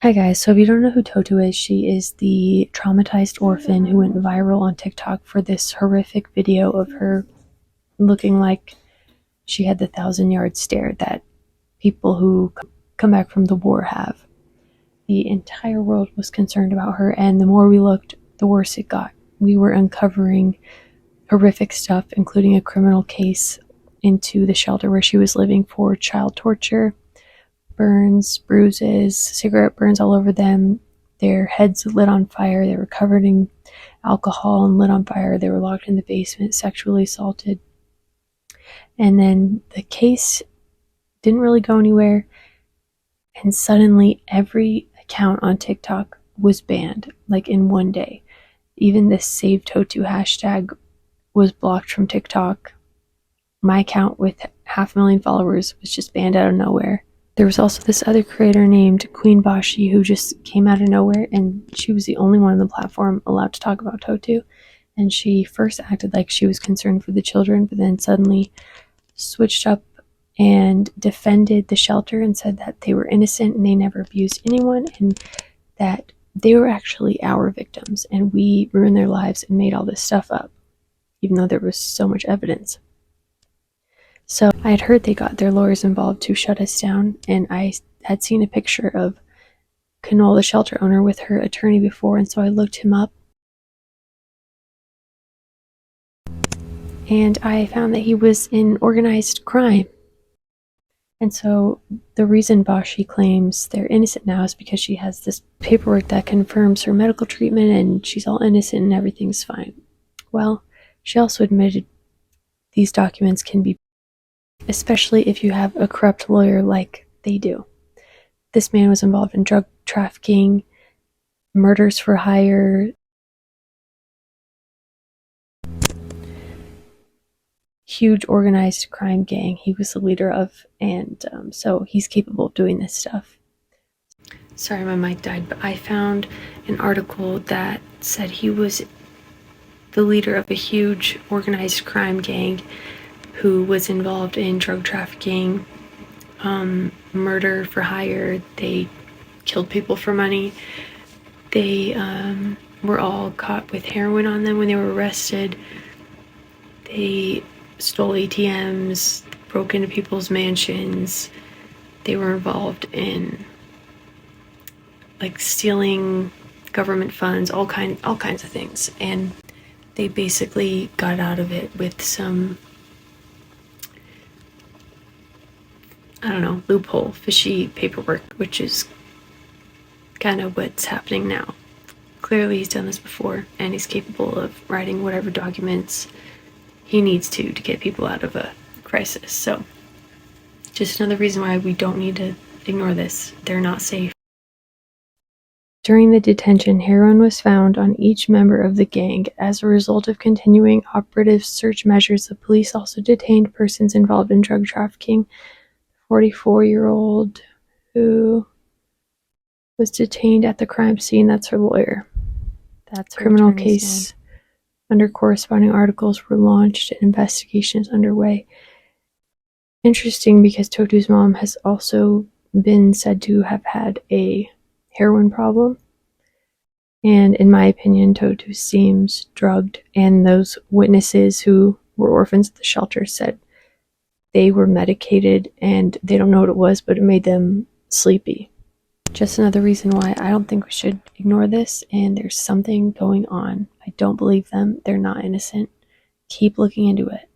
Hi guys, so if you don't know who Toto is, she is the traumatized orphan who went viral on TikTok for this horrific video of her looking like she had the 1,000-yard stare that people who come back from the war have. The entire world was concerned about her, and the more we looked, the worse it got. We were uncovering horrific stuff, including a criminal case into the shelter where she was living for child torture, burns, bruises, cigarette burns all over them, their heads lit on fire, they were covered in alcohol and lit on fire, they were locked in the basement, sexually assaulted. And then the case didn't really go anywhere, and suddenly every account on TikTok was banned, like in one day. Even the Save Totu hashtag was blocked from TikTok. My account with 500,000 followers was just banned out of nowhere. There was also this other creator named Queen Bashi who just came out of nowhere, and she was the only one on the platform allowed to talk about Totu. And she first acted like she was concerned for the children, but then suddenly switched up and defended the shelter and said that they were innocent and they never abused anyone, and that they were actually our victims and we ruined their lives and made all this stuff up, even though there was so much evidence. So I had heard they got their lawyers involved to shut us down, and I had seen a picture of Konuls, the shelter owner, with her attorney before, and so I looked him up. And I found that he was in organized crime. And so the reason Bashi claims they're innocent now is because she has this paperwork that confirms her medical treatment and she's all innocent and everything's fine. Well, she also admitted these documents can be, especially if you have a corrupt lawyer like they do. This man was involved in drug trafficking, murders for hire, huge organized crime gang he was the leader of, and so he's capable of doing this stuff. Sorry, my mic died, but I found an article that said he was the leader of a huge organized crime gang who was involved in drug trafficking, murder for hire. They killed people for money. They were all caught with heroin on them when they were arrested. They stole ATMs, broke into people's mansions. They were involved in like stealing government funds, all kinds of things, and they basically got out of it with some, I don't know, loophole, fishy paperwork, which is kind of what's happening now. Clearly he's done this before, and he's capable of writing whatever documents he needs to get people out of a crisis. So just another reason why we don't need to ignore this. They're not safe. During the detention, heroin was found on each member of the gang. As a result of continuing operative search measures, the police also detained persons involved in drug trafficking. 44-year-old who was detained at the crime scene, that's her lawyer. That's her criminal case. Under corresponding articles were launched and investigations underway. Interesting, because Totu's mom has also been said to have had a heroin problem, and in my opinion Totu seems drugged, and those witnesses who were orphans at the shelter said they were medicated and they don't know what it was, but it made them sleepy. Just another reason why I don't think we should ignore this, and there's something going on. I don't believe them. They're not innocent. Keep looking into it.